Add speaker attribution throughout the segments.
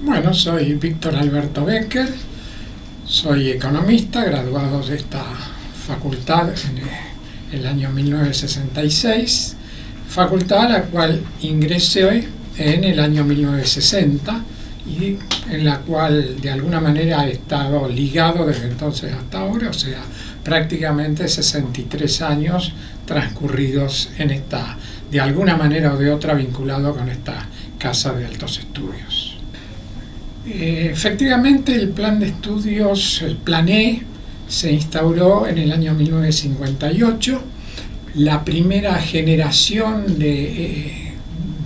Speaker 1: Bueno, soy Víctor Alberto Becker, soy economista, graduado de esta facultad en el año 1966, facultad a la cual ingresé en el año 1960 y en la cual de alguna manera he estado ligado desde entonces hasta ahora, o sea, prácticamente 63 años transcurridos en esta, de alguna manera o de otra, vinculado con esta casa de altos estudios. Efectivamente, el plan de estudios, el Plan E, se instauró en el año 1958. La primera generación de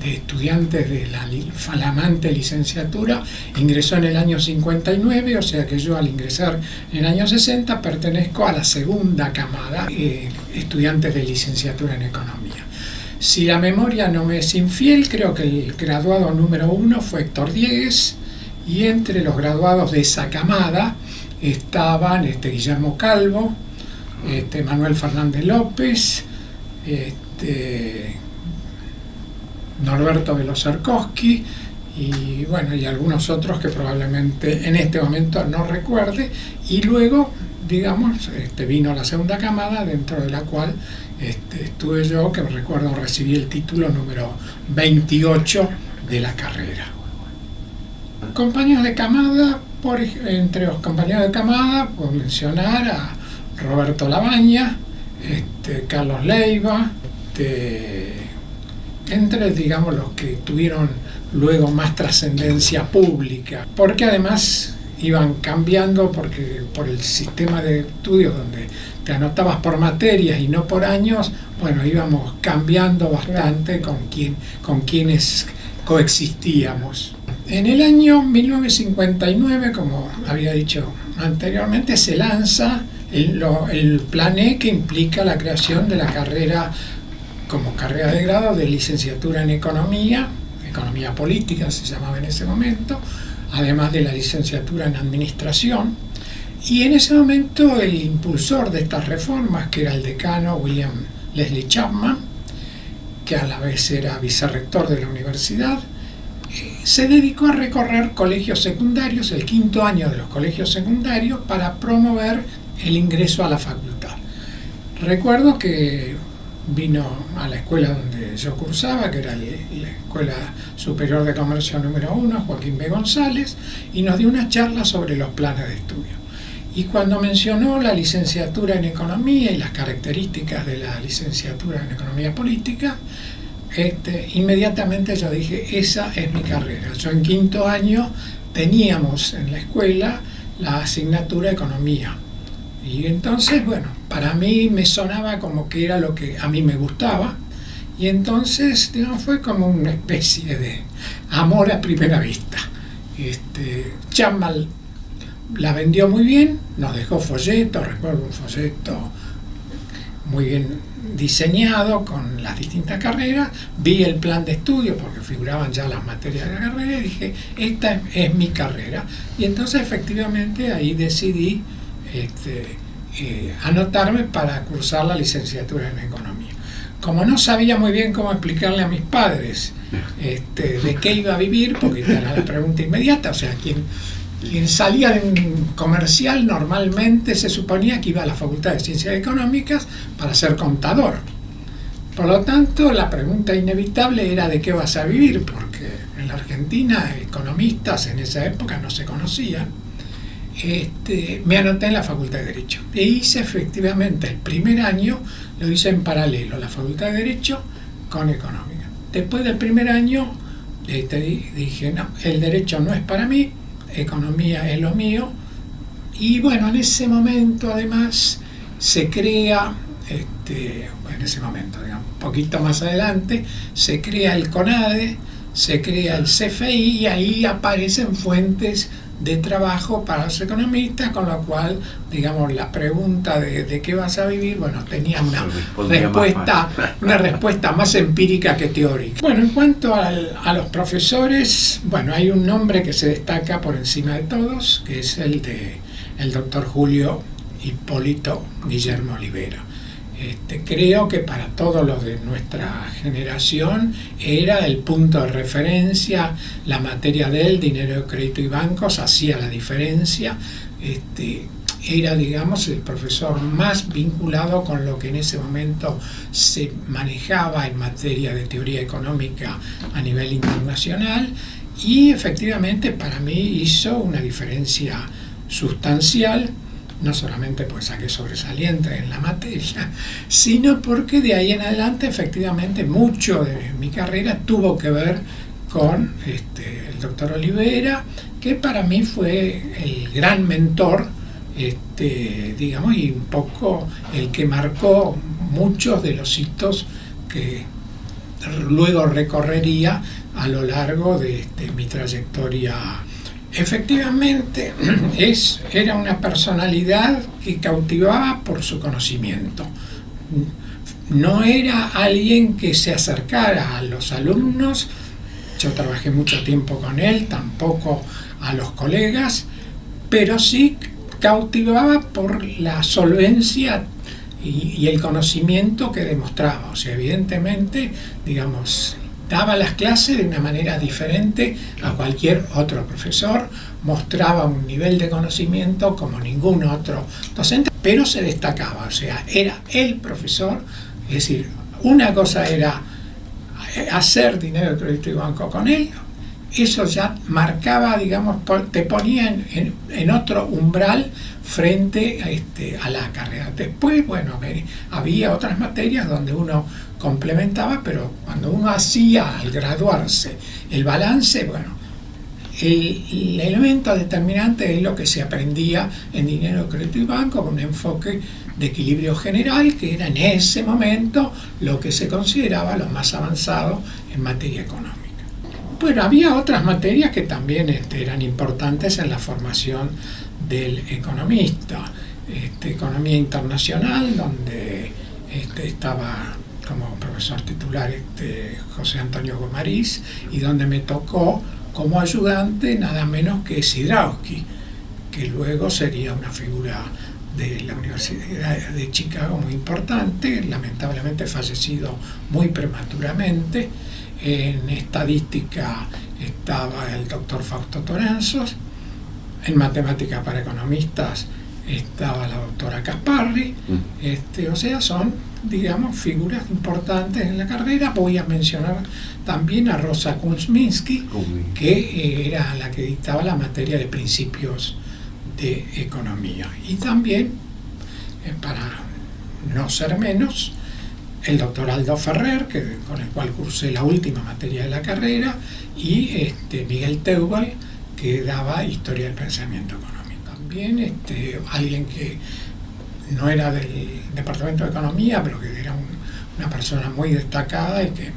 Speaker 1: estudiantes de la flamante licenciatura ingresó en el año 59, o sea que yo, al ingresar en el año 60, pertenezco a la segunda camada de estudiantes de licenciatura en economía. Si la memoria no me es infiel, creo que el graduado número 1 fue Héctor Diegues, y entre los graduados de esa camada estaban Guillermo Calvo, Manuel Fernández López, Norberto Velozarkovsky y bueno, y algunos otros que probablemente en este momento no recuerde. Y luego, digamos, vino la segunda camada, dentro de la cual estuve yo, que recuerdo recibí el título número 28 de la carrera. Compañeros de camada, entre los compañeros de camada puedo mencionar a Roberto Labaña, Carlos Leiva, entre, digamos, los que tuvieron luego más trascendencia pública, porque además iban cambiando, porque por el sistema de estudios donde te anotabas por materias y no por años, bueno, íbamos cambiando bastante con quienes coexistíamos. En el año 1959, como había dicho anteriormente, se lanza el Plan E, que implica la creación de la carrera como carrera de grado de licenciatura en economía política se llamaba en ese momento, además de la licenciatura en administración. Y en ese momento el impulsor de estas reformas, que era el decano William Leslie Chapman, que a la vez era vicerrector de la universidad, se dedicó a recorrer colegios secundarios, el quinto año de los colegios secundarios, para promover el ingreso a la facultad. Recuerdo que vino a la escuela donde yo cursaba, que era la Escuela Superior de Comercio número 1, Joaquín B. González, y nos dio una charla sobre los planes de estudio. Y cuando mencionó la licenciatura en economía y las características de la licenciatura en economía política, inmediatamente yo dije, esa es mi carrera. Yo en quinto año teníamos en la escuela la asignatura economía. Y entonces, bueno, para mí me sonaba como que era lo que a mí me gustaba. Y entonces, digamos, fue como una especie de amor a primera vista. Chapman la vendió muy bien, nos dejó folletos, recuerdo un folleto muy bien diseñado con las distintas carreras. Vi el plan de estudio porque figuraban ya las materias de la carrera y dije, esta es mi carrera. Y entonces efectivamente ahí decidí anotarme para cursar la licenciatura en economía. Como no sabía muy bien cómo explicarle a mis padres de qué iba a vivir, porque era la pregunta inmediata, o sea, quien salía de un comercial normalmente se suponía que iba a la Facultad de Ciencias Económicas para ser contador. Por lo tanto, la pregunta inevitable era ¿de qué vas a vivir? Porque en la Argentina economistas en esa época no se conocían. Me anoté en la Facultad de Derecho e hice efectivamente el primer año, lo hice en paralelo, la Facultad de Derecho con Económica. Después del primer año dije, no, el Derecho no es para mí, Economía es lo mío. Y bueno, en ese momento además se crea, en ese momento, digamos, un poquito más adelante, se crea el CONADE, se crea el CFI y ahí aparecen fuentes de trabajo para los economistas, con lo cual, digamos, la pregunta de qué vas a vivir, bueno, tenía una respuesta más empírica que teórica. Bueno, en cuanto a los profesores, bueno, hay un nombre que se destaca por encima de todos, que es el doctor Julio Hipólito Guillermo Olivera. Creo que para todos los de nuestra generación era el punto de referencia, la materia del dinero, crédito y bancos hacía la diferencia. Era, digamos, el profesor más vinculado con lo que en ese momento se manejaba en materia de teoría económica a nivel internacional, y efectivamente para mí hizo una diferencia sustancial, no solamente pues saqué sobresaliente en la materia, sino porque de ahí en adelante efectivamente mucho de mi carrera tuvo que ver con el doctor Olivera, que para mí fue el gran mentor, digamos, y un poco el que marcó muchos de los hitos que luego recorrería a lo largo de mi trayectoria. Efectivamente, era una personalidad que cautivaba por su conocimiento. No era alguien que se acercara a los alumnos, yo trabajé mucho tiempo con él, tampoco a los colegas, pero sí cautivaba por la solvencia y el conocimiento que demostraba. O sea, evidentemente, digamos, daba las clases de una manera diferente a cualquier otro profesor, mostraba un nivel de conocimiento como ningún otro docente, pero se destacaba, o sea, era el profesor. Es decir, una cosa era hacer dinero de crédito y banco con él, eso ya marcaba, digamos, te ponía en otro umbral frente a la carrera. Después, bueno, había otras materias donde uno complementaba, pero cuando uno hacía al graduarse el balance, bueno, el elemento determinante es lo que se aprendía en dinero, crédito y banco, con un enfoque de equilibrio general, que era en ese momento lo que se consideraba lo más avanzado en materia económica. Bueno, había otras materias que también eran importantes en la formación del economista. Economía internacional, donde estaba como profesor titular José Antonio Gomariz, y donde me tocó como ayudante nada menos que Sidrowski, que luego sería una figura de la Universidad de Chicago muy importante, lamentablemente fallecido muy prematuramente. En estadística estaba el doctor Fausto Toranzos, en matemática para economistas estaba la doctora Casparri, o sea, son, digamos, figuras importantes en la carrera. Voy a mencionar también a Rosa Kuzminski, que era la que dictaba la materia de principios de economía. Y también, para no ser menos, el doctor Aldo Ferrer, con el cual cursé la última materia de la carrera, y Miguel Teubal, que daba historia del pensamiento económico. También alguien que no era del departamento de economía, pero que era una persona muy destacada y que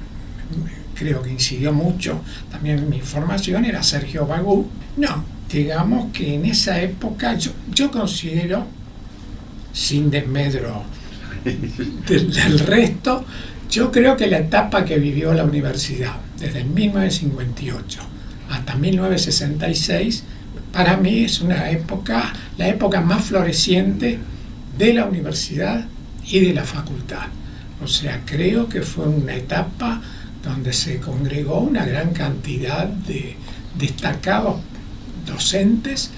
Speaker 1: creo que incidió mucho también en mi formación, era Sergio Bagú. No, digamos que en esa época yo considero, sin desmedro del resto, yo creo que la etapa que vivió la universidad desde el 1958 hasta 1966, para mí es la época más floreciente de la universidad y de la facultad. O sea, creo que fue una etapa donde se congregó una gran cantidad de destacados docentes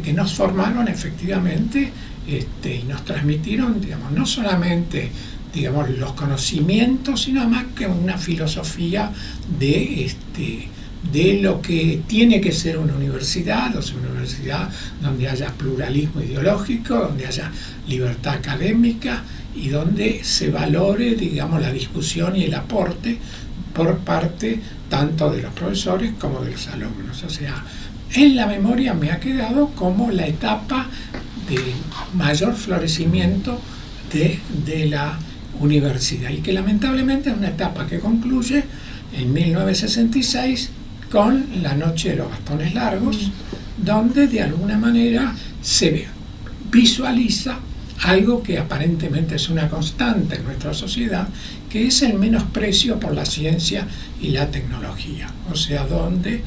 Speaker 1: que nos formaron efectivamente y nos transmitieron, digamos, no solamente, digamos, los conocimientos, sino más que una filosofía de lo que tiene que ser una universidad, o sea, una universidad donde haya pluralismo ideológico, donde haya libertad académica y donde se valore, digamos, la discusión y el aporte por parte tanto de los profesores como de los alumnos. O sea, en la memoria me ha quedado como la etapa de mayor florecimiento de la universidad, y que lamentablemente es una etapa que concluye en 1966 con la Noche de los Bastones Largos, donde de alguna manera se visualiza algo que aparentemente es una constante en nuestra sociedad, que es el menosprecio por la ciencia y la tecnología. O sea, donde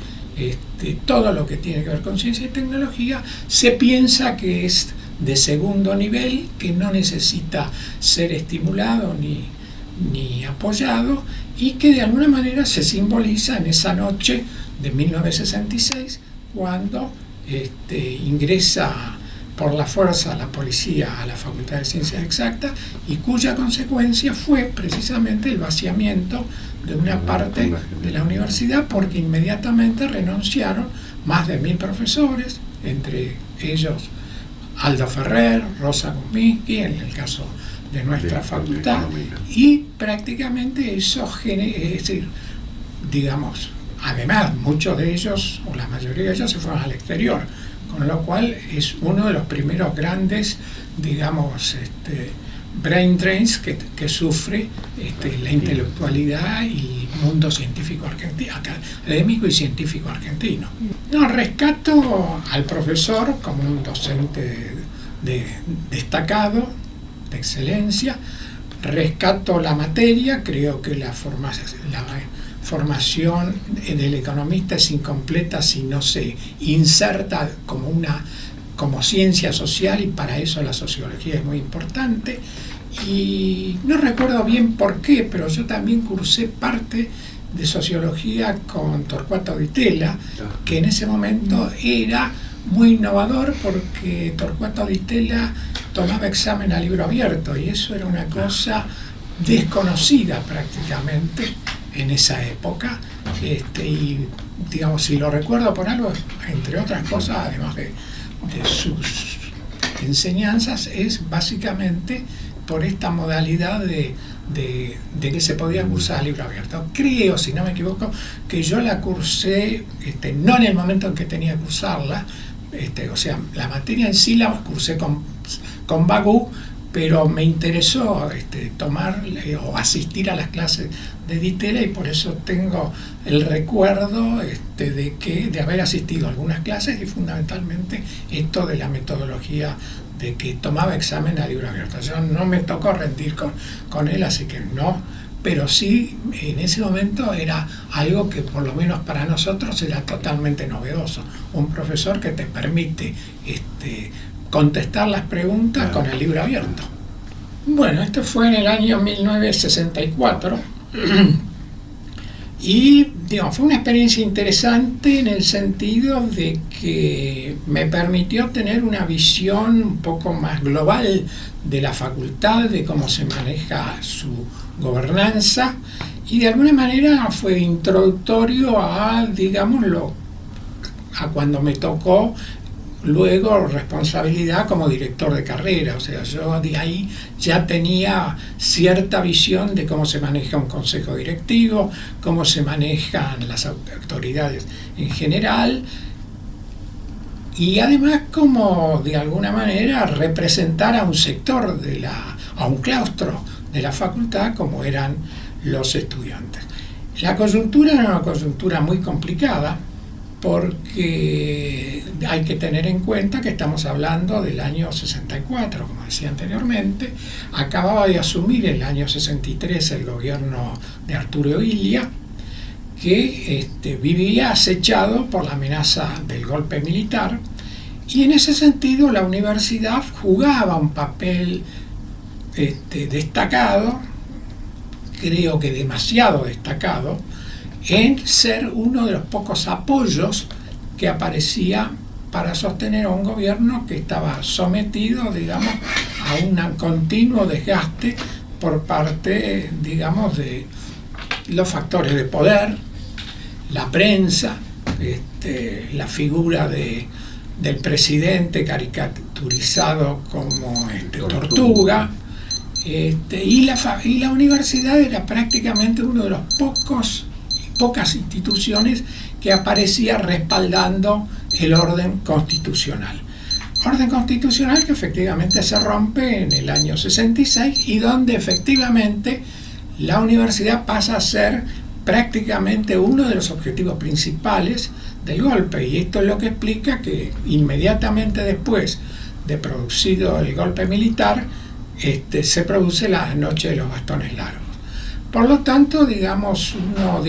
Speaker 1: todo lo que tiene que ver con ciencia y tecnología se piensa que es de segundo nivel que no necesita ser estimulado ni apoyado, y que de alguna manera se simboliza en esa noche de 1966 cuando ingresa por la fuerza la policía a la Facultad de Ciencias Exactas, y cuya consecuencia fue precisamente el vaciamiento de una parte de la universidad, porque inmediatamente renunciaron más de 1000 profesores, entre ellos Aldo Ferrer, Rosa Guzminski, en el caso de nuestra facultad, y prácticamente eso, es decir, digamos, además muchos de ellos, o la mayoría de ellos, se fueron al exterior, con lo cual es uno de los primeros grandes, digamos, brain drains que sufre la intelectualidad y el mundo científico argentino, académico y científico argentino. No, rescato al profesor como un docente destacado, de excelencia. Rescato la materia, creo que la formación del economista es incompleta si no se inserta como ciencia social, y para eso la sociología es muy importante. Y no recuerdo bien por qué, pero yo también cursé parte de sociología con Torcuato Di Tella, que en ese momento era muy innovador, porque Torcuato Di Tella tomaba examen a libro abierto, y eso era una cosa desconocida prácticamente en esa época, y digamos, si lo recuerdo por algo, entre otras cosas, además de sus enseñanzas, es básicamente por esta modalidad de que se podía cursar a libro abierto. Creo, si no me equivoco, que yo la cursé no en el momento en que tenía que cursarla, o sea, la materia en sí la cursé con Bagú, pero me interesó tomar o asistir a las clases de Di Tella, y por eso tengo el recuerdo de haber asistido a algunas clases, y fundamentalmente esto de la metodología de que tomaba examen a libro abierto. Yo no me tocó rendir con él, así que no, pero sí en ese momento era algo que por lo menos para nosotros era totalmente novedoso, un profesor que te permite contestar las preguntas con el libro abierto. Bueno, esto fue en el año 1964 y digamos, fue una experiencia interesante en el sentido de que me permitió tener una visión un poco más global de la facultad, de cómo se maneja su gobernanza, y de alguna manera fue introductorio a, digámoslo, a cuando me tocó luego responsabilidad como director de carrera. O sea, yo de ahí ya tenía cierta visión de cómo se maneja un consejo directivo, cómo se manejan las autoridades en general, y además como de alguna manera representar a un sector a un claustro de la facultad, como eran los estudiantes. La coyuntura era una coyuntura muy complicada, porque hay que tener en cuenta que estamos hablando del año 64, como decía anteriormente. Acababa de asumir el año 63 el gobierno de Arturo Illia, que vivía acechado por la amenaza del golpe militar, y en ese sentido la universidad jugaba un papel destacado, creo que demasiado destacado, en ser uno de los pocos apoyos que aparecía para sostener a un gobierno que estaba sometido, digamos, a un continuo desgaste por parte, digamos, de los factores de poder, la prensa, la figura del presidente caricaturizado como tortuga, y la universidad era prácticamente uno de los pocas instituciones que aparecía respaldando el orden constitucional. Orden constitucional que efectivamente se rompe en el año 66, y donde efectivamente la universidad pasa a ser prácticamente uno de los objetivos principales del golpe, y esto es lo que explica que inmediatamente después de producido el golpe militar se produce la noche de los bastones largos. Por lo tanto, digamos, uno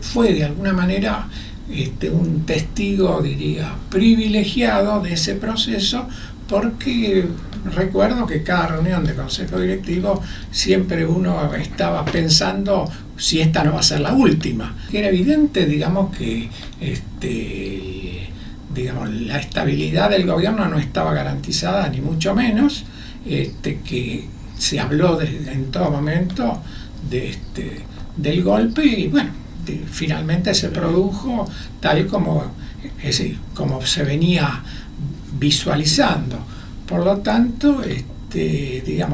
Speaker 1: fue de alguna manera un testigo, diría, privilegiado de ese proceso, porque recuerdo que cada reunión de consejo directivo siempre uno estaba pensando si esta no va a ser la última. Era evidente, digamos, que la estabilidad del gobierno no estaba garantizada, ni mucho menos, que se habló en todo momento del golpe y bueno, finalmente se produjo tal como se venía visualizando. Por lo tanto,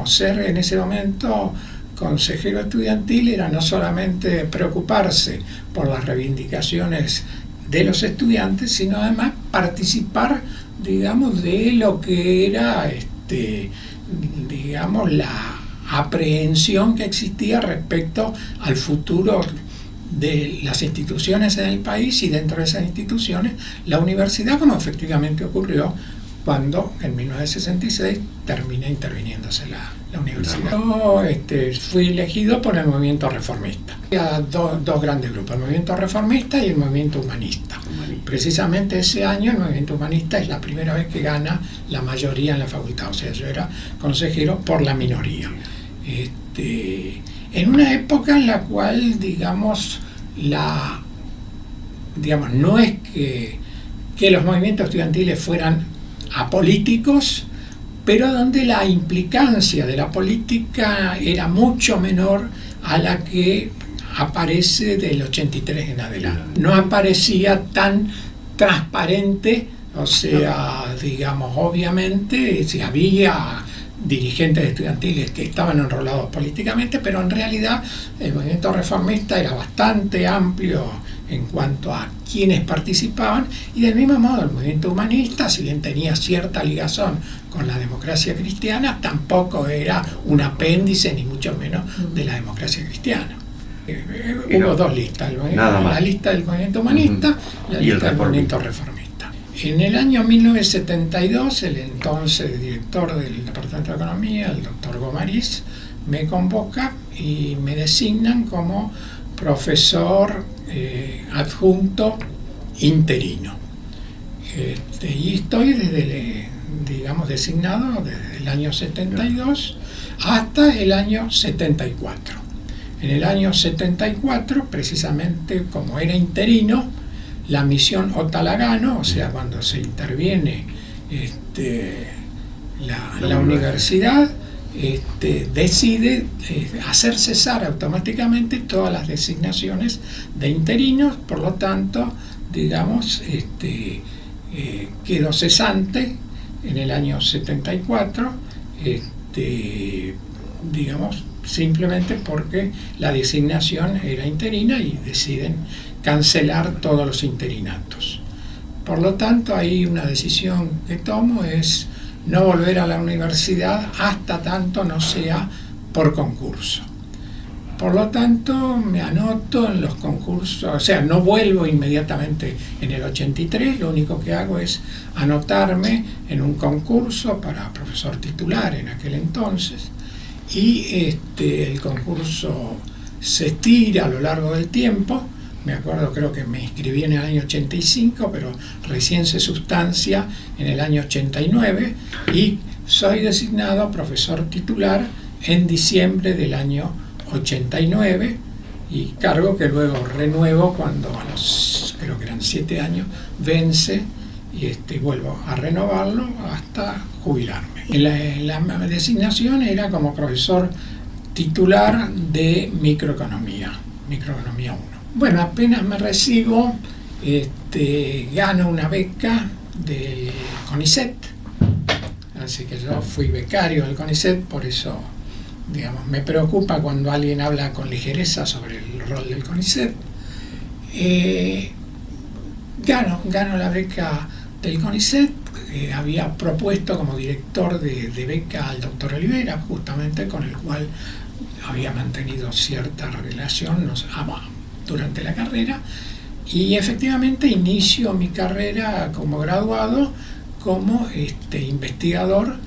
Speaker 1: ser en ese momento consejero estudiantil era no solamente preocuparse por las reivindicaciones de los estudiantes, sino además participar, digamos, de lo que era, la aprehensión que existía respecto al futuro de las instituciones en el país y dentro de esas instituciones la universidad, como efectivamente ocurrió cuando en 1966 terminé interviniéndose la universidad. Yo fui elegido por el movimiento reformista. Había dos grandes grupos, el movimiento reformista y el movimiento humanista. Precisamente ese año el movimiento humanista es la primera vez que gana la mayoría en la facultad, o sea, yo era consejero por la minoría. En una época en la cual, no es que los movimientos estudiantiles fueran apolíticos, pero donde la implicancia de la política era mucho menor a la que aparece del 83 en adelante. No aparecía tan transparente, o sea, obviamente, si había dirigentes estudiantiles que estaban enrolados políticamente, pero en realidad el movimiento reformista era bastante amplio en cuanto a quienes participaban, y del mismo modo el movimiento humanista, si bien tenía cierta ligación con la democracia cristiana, tampoco era un apéndice ni mucho menos de la democracia cristiana. Hubo dos listas, la lista del movimiento humanista y la lista del movimiento reformista. En el año 1972, el entonces director del Departamento de Economía, el doctor Gomariz, me convoca y me designan como profesor adjunto interino. Y estoy designado desde el año 72 hasta el año 74. En el año 74, precisamente como era interino, la misión Otalagano, o sea, cuando se interviene la universidad, decide hacer cesar automáticamente todas las designaciones de interinos, por lo tanto, quedó cesante en el año 74, simplemente porque la designación era interina y deciden cancelar todos los interinatos. Por lo tanto, ahí una decisión que tomo es no volver a la universidad hasta tanto no sea por concurso. Por lo tanto, me anoto en los concursos, o sea, no vuelvo inmediatamente en el 83, lo único que hago es anotarme en un concurso para profesor titular en aquel entonces, y el concurso se estira a lo largo del tiempo. Me acuerdo, creo que me inscribí en el año 85, pero recién se sustancia en el año 89 y soy designado profesor titular en diciembre del año 89, y cargo que luego renuevo cuando a los, creo que eran 7 años, vence, y vuelvo a renovarlo hasta jubilarme. La designación era como profesor titular de microeconomía 1. Bueno, apenas me recibo, gano una beca del CONICET, así que yo fui becario del CONICET, por eso, me preocupa cuando alguien habla con ligereza sobre el rol del CONICET. Gano la beca del CONICET, había propuesto como director de beca al doctor Olivera, justamente con el cual había mantenido cierta relación durante la carrera, y efectivamente inicio mi carrera como graduado, como investigador,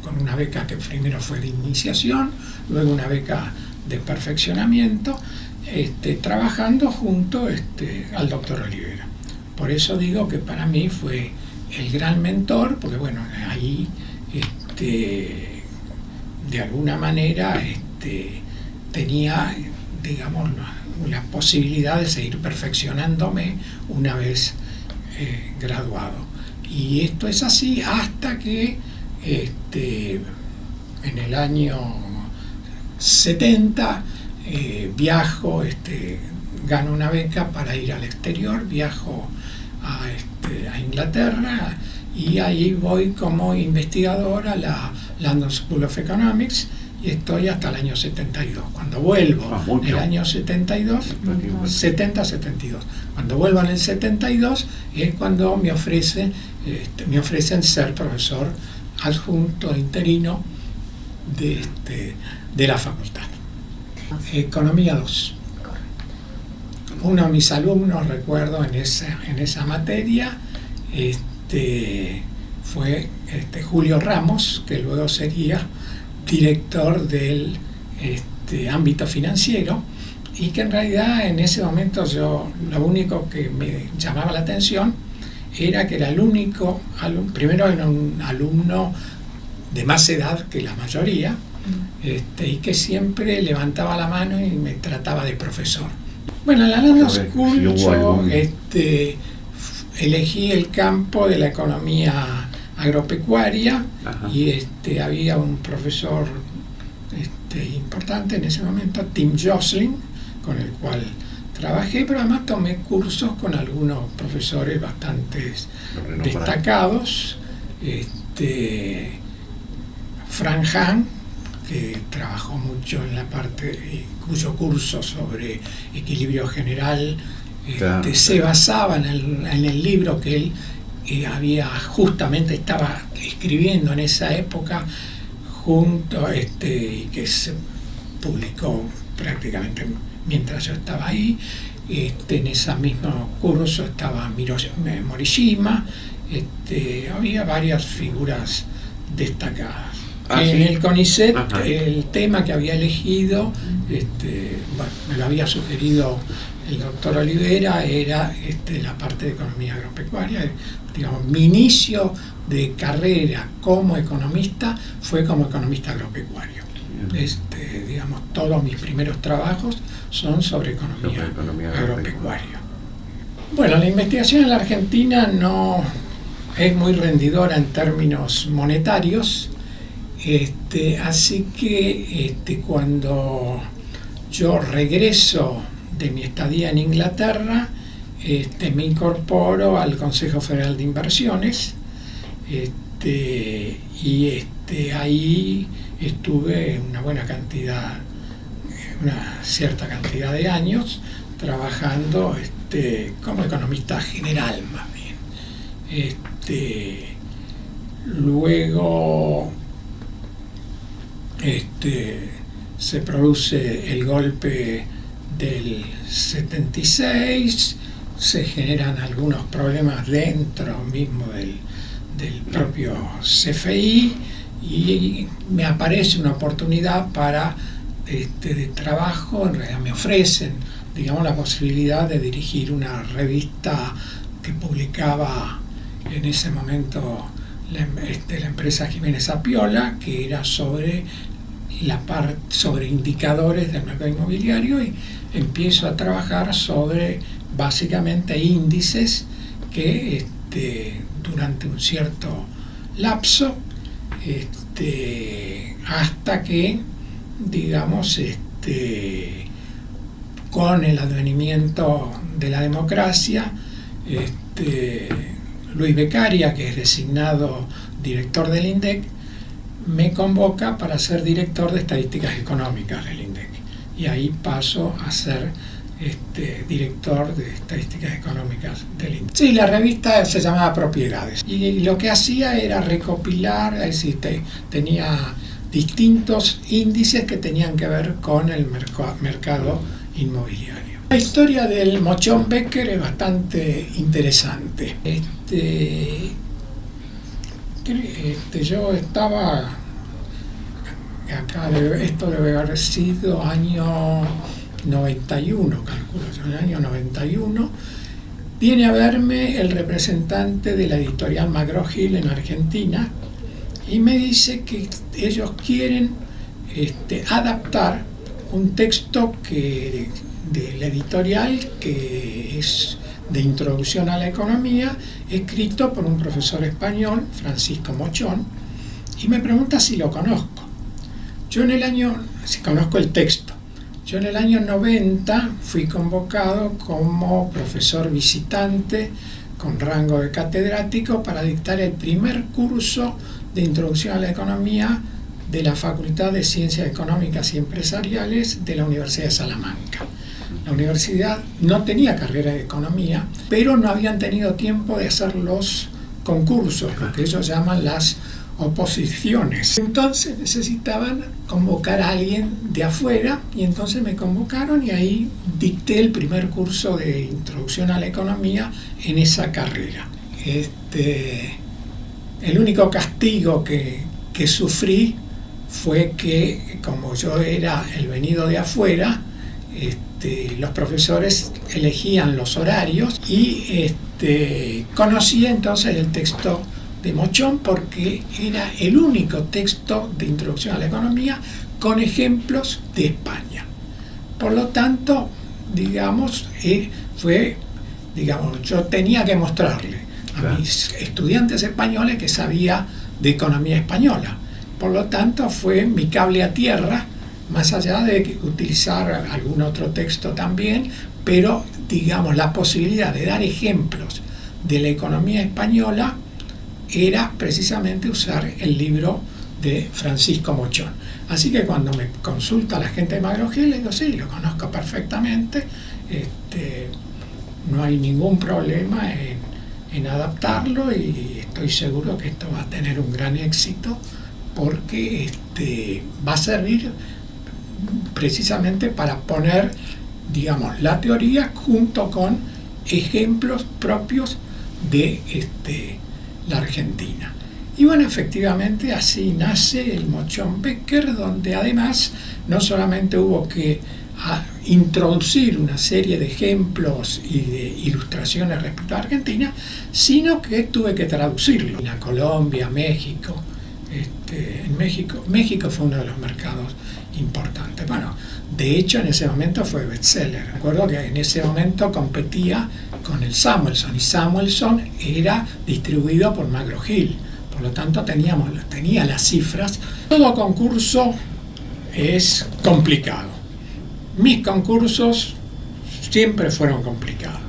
Speaker 1: con una beca que primero fue de iniciación, luego una beca de perfeccionamiento, trabajando junto al doctor Olivera. Por eso digo que para mí fue el gran mentor, porque bueno, ahí de alguna manera tenía, digamos, la posibilidad de seguir perfeccionándome una vez graduado. Y esto es así hasta que en el año 70 viajo, gano una beca para ir al exterior, viajo a Inglaterra, y ahí voy como investigador a la London School of Economics, y estoy hasta el año 72. Cuando vuelvo en el año 72, 70-72, cuando vuelvo en el 72 es cuando me ofrecen ser profesor adjunto interino de la facultad. Economía 2. Uno de mis alumnos, recuerdo, en esa materia fue Julio Ramos, que luego sería director del ámbito financiero, y que en realidad en ese momento lo único que me llamaba la atención era que era el único primero era un alumno de más edad que la mayoría, y que siempre levantaba la mano y me trataba de profesor. Bueno, en la London School yo elegí el campo de la economía agropecuaria. Ajá. Y había un profesor importante en ese momento, Tim Josling, con el cual trabajé, pero además tomé cursos con algunos profesores bastante destacados. Frank Hahn, que trabajó mucho en la parte, cuyo curso sobre equilibrio general se basaba en el libro que él estaba escribiendo en esa época, y que se publicó prácticamente mientras yo estaba ahí. En ese mismo curso estaba Morishima, había varias figuras destacadas. En el CONICET, el tema que había elegido, me lo había sugerido el doctor Olivera, era la parte de economía agropecuaria. Digamos, mi inicio de carrera como economista fue como economista agropecuario. Digamos, todos mis primeros trabajos son sobre economía agropecuaria. Bueno, la investigación en la Argentina no es muy rendidora en términos monetarios. Así que cuando yo regreso de mi estadía en Inglaterra, me incorporo al Consejo Federal de Inversiones, y ahí estuve una cierta cantidad de años trabajando como economista general, más bien. Luego se produce el golpe del 76, se generan algunos problemas dentro mismo del propio CFI, y me aparece una oportunidad de trabajo. En realidad me ofrecen, digamos, la posibilidad de dirigir una revista que publicaba en ese momento la empresa Jiménez Apiola, que era sobre indicadores del mercado inmobiliario, y empiezo a trabajar sobre básicamente índices que durante un cierto lapso, hasta que, digamos, con el advenimiento de la democracia, Luis Beccaria, que es designado director del INDEC, me convoca para ser director de estadísticas económicas del INDEC, y ahí paso a ser director de estadísticas económicas del INDEC. Sí, la revista se llamaba Propiedades, y lo que hacía era recopilar, es decir, tenía distintos índices que tenían que ver con el mercado inmobiliario. La historia del Mochón Becker es bastante interesante. Yo estaba acá, esto debe haber sido año 91, calculo yo, en el año 91, viene a verme el representante de la editorial McGraw-Hill en Argentina y me dice que ellos quieren adaptar un texto de la editorial que es de introducción a la economía, escrito por un profesor español, Francisco Mochón, y me pregunta si lo conozco. Si conozco el texto. Yo en el año 90 fui convocado como profesor visitante con rango de catedrático para dictar el primer curso de introducción a la economía de la Facultad de Ciencias Económicas y Empresariales de la Universidad de Salamanca. La universidad no tenía carrera de economía, pero no habían tenido tiempo de hacer los concursos, lo que ellos llaman las oposiciones. Entonces necesitaban convocar a alguien de afuera y entonces me convocaron y ahí dicté el primer curso de introducción a la economía en esa carrera. El único castigo que sufrí fue que, como yo era el venido de afuera, los profesores elegían los horarios y conocí entonces el texto de Mochón porque era el único texto de introducción a la economía con ejemplos de España. Por lo tanto, yo tenía que mostrarle a mis estudiantes españoles que sabía de economía española. Por lo tanto, fue mi cable a tierra, más allá de utilizar algún otro texto también, pero la posibilidad de dar ejemplos de la economía española era precisamente usar el libro de Francisco Mochón. Así que cuando me consulta la gente de McGraw-Hill, le digo, sí, lo conozco perfectamente, no hay ningún problema en adaptarlo y estoy seguro que esto va a tener un gran éxito porque va a servir precisamente para poner, la teoría junto con ejemplos propios de la Argentina. Y bueno, efectivamente así nace el Mochón Becker, donde además no solamente hubo que introducir una serie de ejemplos y de ilustraciones respecto a Argentina, sino que tuve que traducirlo a Colombia, México. En México fue uno de los mercados importantes. Bueno, de hecho en ese momento fue bestseller. Recuerdo que en ese momento competía con el Samuelson y Samuelson era distribuido por McGraw-Hill. Por lo tanto tenía las cifras. Todo concurso es complicado. Mis concursos siempre fueron complicados.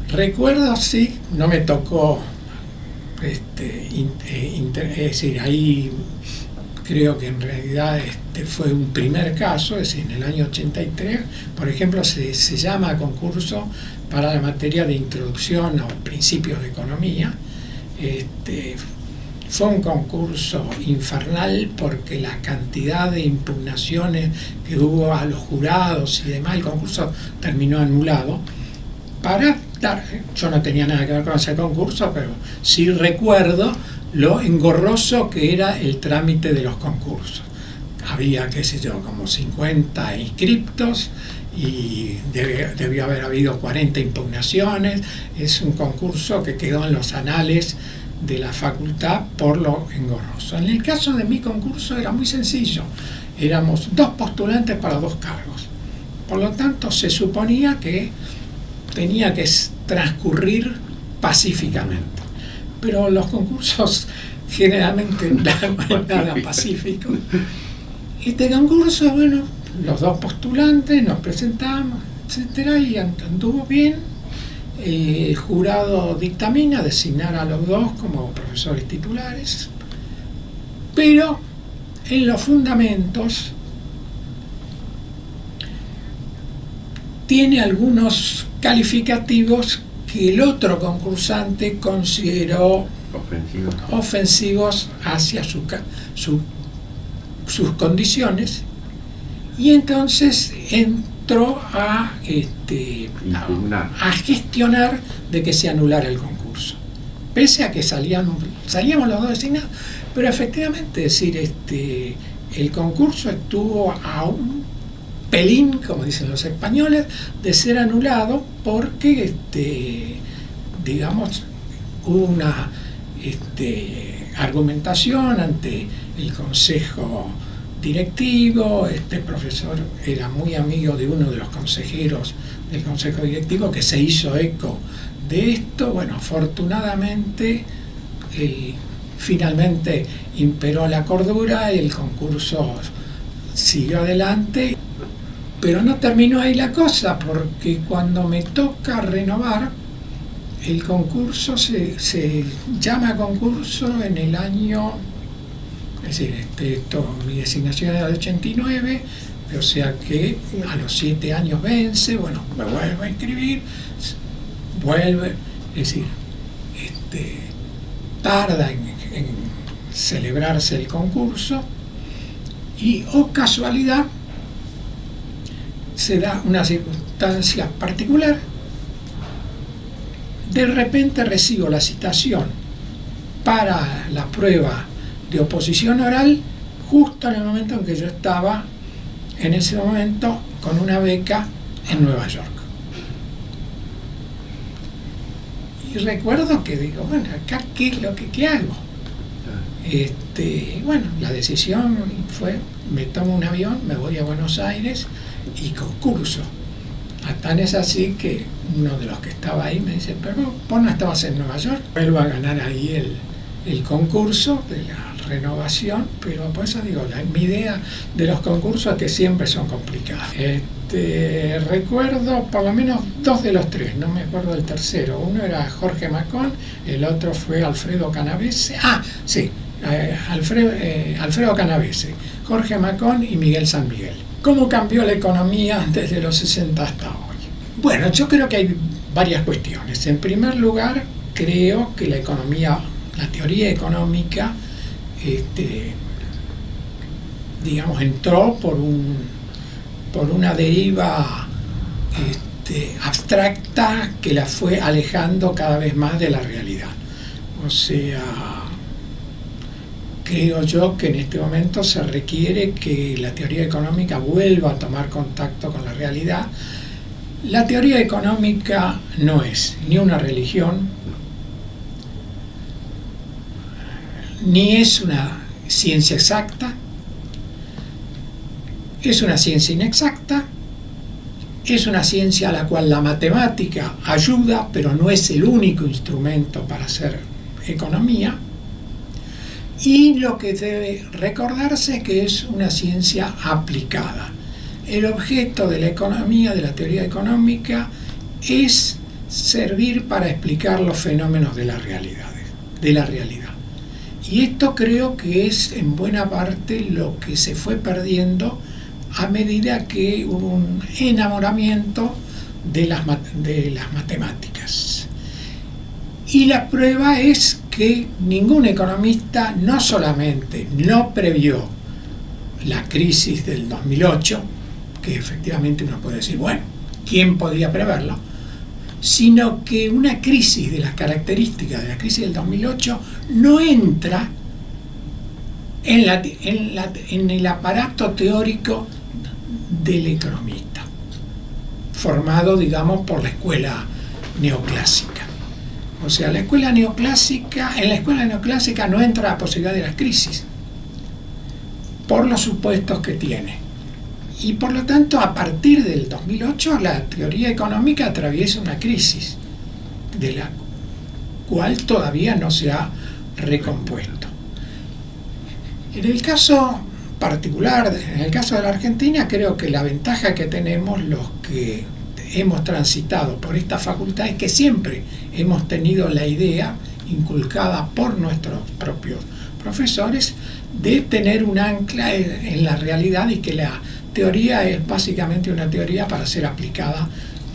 Speaker 1: Recuerdo, sí, no me tocó, es decir, ahí creo que en realidad fue un primer caso, es decir, en el año 83, por ejemplo, se llama concurso para la materia de introducción a principios de economía. Fue un concurso infernal porque la cantidad de impugnaciones que hubo a los jurados y demás, el concurso terminó anulado. Yo no tenía nada que ver con ese concurso, pero sí recuerdo lo engorroso que era el trámite de los concursos. Había, como 50 inscriptos y debió haber habido 40 impugnaciones. Es un concurso que quedó en los anales de la facultad por lo engorroso. En el caso de mi concurso era muy sencillo. Éramos 2 postulantes para 2 cargos. Por lo tanto, se suponía que tenía que transcurrir pacíficamente. Pero los concursos generalmente no es nada pacífico. Este concurso, bueno, los 2 postulantes nos presentamos, etcétera, y anduvo bien. El jurado dictamina designar a los 2 como profesores titulares, pero en los fundamentos tiene algunos calificativos que el otro concursante consideró ofensivos hacia sus condiciones, y entonces entró a gestionar de que se anulara el concurso, pese a que salíamos los 2 designados. Pero efectivamente, es decir, el concurso estuvo a un pelín, como dicen los españoles, de ser anulado porque, digamos, hubo una argumentación ante el consejo directivo. Este profesor era muy amigo de uno de los consejeros del consejo directivo que se hizo eco de esto. Bueno, afortunadamente finalmente imperó la cordura y el concurso siguió adelante, pero no terminó ahí la cosa, porque cuando me toca renovar, el concurso se llama concurso en el año, es decir, mi designación era de 89, o sea que a los 7 años vence. Bueno, me vuelvo a inscribir, vuelve, es decir, tarda en celebrarse el concurso y, oh casualidad, se da una circunstancia particular. De repente recibo la citación para la prueba de oposición oral justo en el momento en que yo estaba en ese momento con una beca en Nueva York. Y recuerdo que digo, bueno, acá ¿qué es lo que hago? Bueno, la decisión fue, me tomo un avión, me voy a Buenos Aires y concurso. Tan es así que uno de los que estaba ahí me dice, pero vos no estabas en Nueva York. Vuelvo a ganar ahí el concurso de la renovación, pero por eso digo, mi idea de los concursos es que siempre son complicados. Recuerdo por lo menos 2 de los 3, no me acuerdo del tercero. Uno era Jorge Macón, el otro fue Alfredo Canavese. Alfredo Canavese, Jorge Macón y Miguel San Miguel. ¿Cómo cambió la economía desde los 60 hasta hoy? Bueno, yo creo que hay varias cuestiones. En primer lugar, creo que la teoría económica, digamos, entró por una deriva abstracta que la fue alejando cada vez más de la realidad. O sea, creo yo que en este momento se requiere que la teoría económica vuelva a tomar contacto con la realidad. La teoría económica no es ni una religión, ni es una ciencia exacta, es una ciencia inexacta, es una ciencia a la cual la matemática ayuda, pero no es el único instrumento para hacer economía. Y lo que debe recordarse es que es una ciencia aplicada. El objeto de la economía, de la teoría económica, es servir para explicar los fenómenos de la realidad. Y esto creo que es en buena parte lo que se fue perdiendo a medida que hubo un enamoramiento de las matemáticas. Y la prueba es que ningún economista no solamente no previó la crisis del 2008, que efectivamente uno puede decir, bueno, ¿quién podía preverlo?, sino que una crisis de las características de la crisis del 2008 no entra en el aparato teórico del economista, formado, digamos, por la escuela neoclásica. O sea, en la escuela neoclásica no entra la posibilidad de las crisis, por los supuestos que tiene. Y por lo tanto, a partir del 2008, la teoría económica atraviesa una crisis, de la cual todavía no se ha recompuesto. En el caso particular, en el caso de la Argentina, creo que la ventaja que tenemos los que hemos transitado por esta facultad es que siempre hemos tenido la idea, inculcada por nuestros propios profesores, de tener un ancla en la realidad, y que la teoría es básicamente una teoría para ser aplicada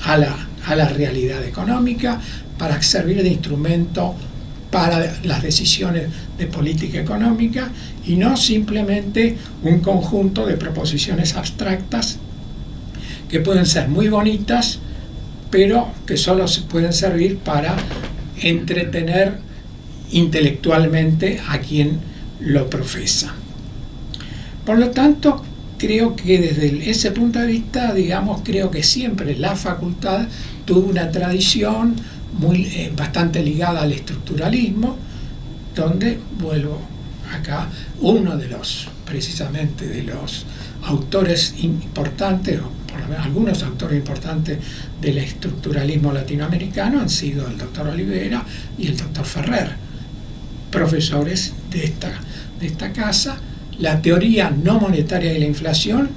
Speaker 1: a la realidad económica, para servir de instrumento para las decisiones de política económica, y no simplemente un conjunto de proposiciones abstractas que pueden ser muy bonitas, pero que solo se pueden servir para entretener intelectualmente a quien lo profesa. Por lo tanto, creo que desde ese punto de vista, digamos, creo que siempre la facultad tuvo una tradición bastante ligada al estructuralismo, donde, vuelvo acá, uno de los, precisamente de los autores importantes, o por lo menos algunos autores importantes del estructuralismo latinoamericano han sido el doctor Olivera y el doctor Ferrer, profesores de esta casa. La teoría no monetaria de la inflación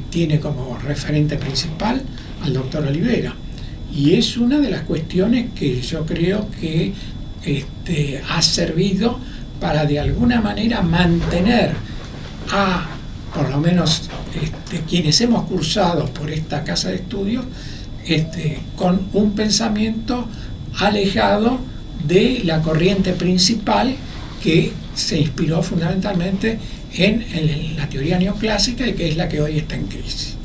Speaker 1: tiene como referente principal al doctor Olivera, y es una de las cuestiones que yo creo que ha servido para de alguna manera mantener a, por lo menos quienes hemos cursado por esta casa de estudios, con un pensamiento alejado de la corriente principal que se inspiró fundamentalmente en la teoría neoclásica y que es la que hoy está en crisis.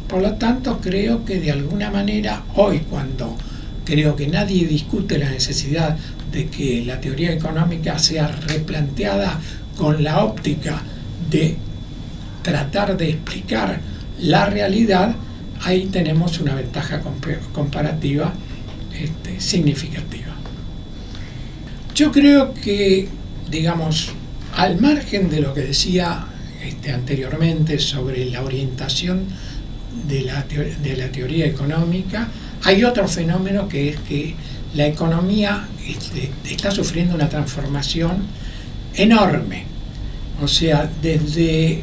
Speaker 1: Por lo tanto, creo que de alguna manera hoy, cuando creo que nadie discute la necesidad de que la teoría económica sea replanteada con la óptica de tratar de explicar la realidad, ahí tenemos una ventaja comparativa significativa. Yo creo que, digamos, al margen de lo que decía anteriormente sobre la orientación de la teoría económica, hay otro fenómeno que es que la economía está sufriendo una transformación enorme. O sea, desde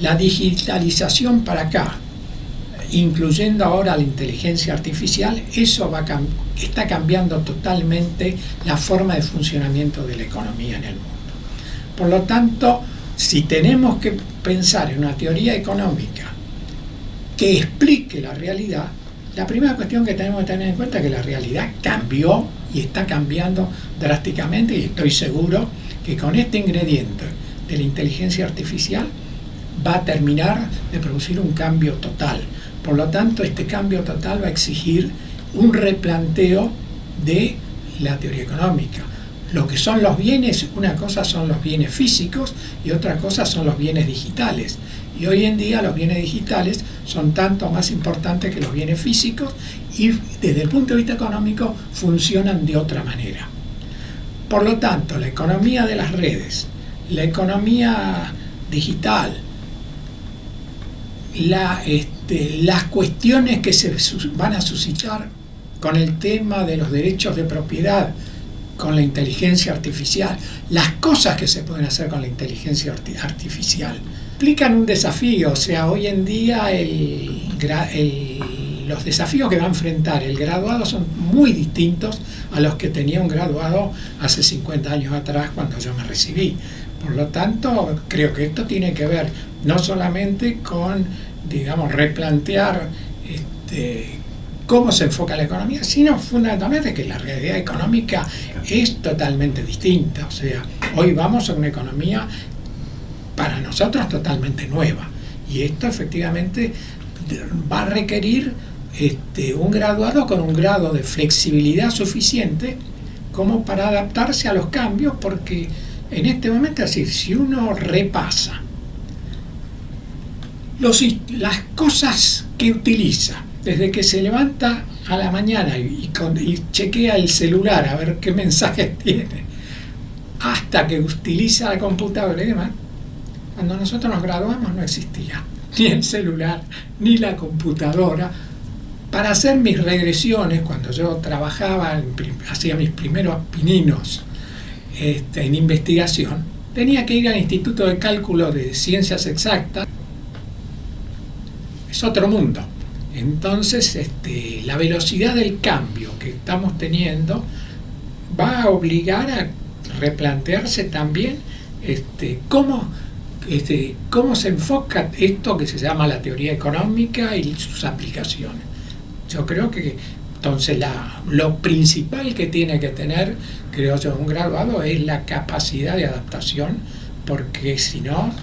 Speaker 1: la digitalización para acá, incluyendo ahora la inteligencia artificial, eso está cambiando totalmente la forma de funcionamiento de la economía en el mundo. Por lo tanto, si tenemos que pensar en una teoría económica que explique la realidad, la primera cuestión que tenemos que tener en cuenta es que la realidad cambió y está cambiando drásticamente, y estoy seguro que con este ingrediente de la inteligencia artificial va a terminar de producir un cambio total. Por lo tanto, este cambio total va a exigir un replanteo de la teoría económica. Lo que son los bienes, una cosa son los bienes físicos y otra cosa son los bienes digitales. Y hoy en día los bienes digitales son tanto más importantes que los bienes físicos y desde el punto de vista económico funcionan de otra manera. Por lo tanto, la economía de las redes, la economía digital, las cuestiones que se van a suscitar con el tema de los derechos de propiedad, con la inteligencia artificial, las cosas que se pueden hacer con la inteligencia artificial, implican un desafío. O sea, hoy en día los desafíos que va a enfrentar el graduado son muy distintos a los que tenía un graduado hace 50 años atrás cuando yo me recibí. Por lo tanto, creo que esto tiene que ver no solamente con, digamos, replantear cómo se enfoca la economía, sino fundamentalmente que la realidad económica es totalmente distinta. O sea, hoy vamos a una economía para nosotros totalmente nueva, y esto efectivamente va a requerir un graduado con un grado de flexibilidad suficiente como para adaptarse a los cambios, porque en este momento, es decir, si uno repasa las cosas que utiliza desde que se levanta a la mañana y chequea el celular a ver qué mensajes tiene, hasta que utiliza la computadora y demás, cuando nosotros nos graduamos no existía ni el celular ni la computadora. Para hacer mis regresiones, cuando yo trabajaba, hacía mis primeros pininos en investigación, tenía que ir al Instituto de Cálculo de Ciencias Exactas. Es otro mundo. Entonces, la velocidad del cambio que estamos teniendo va a obligar a replantearse también cómo se enfoca esto que se llama la teoría económica y sus aplicaciones. Yo creo que entonces lo principal que tiene que tener, creo yo, un graduado es la capacidad de adaptación, porque si no,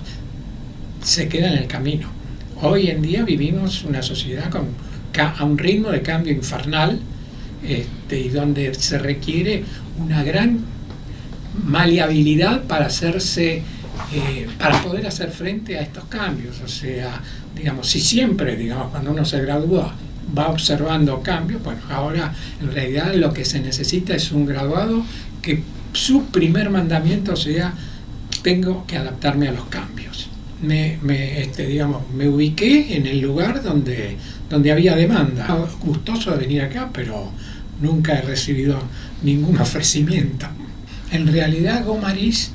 Speaker 1: se queda en el camino. Hoy en día vivimos una sociedad a un ritmo de cambio infernal, y donde se requiere una gran maleabilidad para hacerse para poder hacer frente a estos cambios. O sea, digamos, si siempre, digamos, cuando uno se gradúa va observando cambios, bueno, ahora en realidad lo que se necesita es un graduado que su primer mandamiento sea: tengo que adaptarme a los cambios. Digamos, me ubiqué en el lugar donde había demanda. Gustoso de venir acá, pero nunca he recibido ningún ofrecimiento. En realidad Gomariz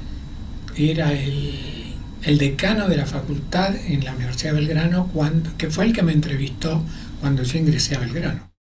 Speaker 1: era el decano de la facultad en la Universidad de Belgrano, que fue el que me entrevistó cuando yo ingresé a Belgrano.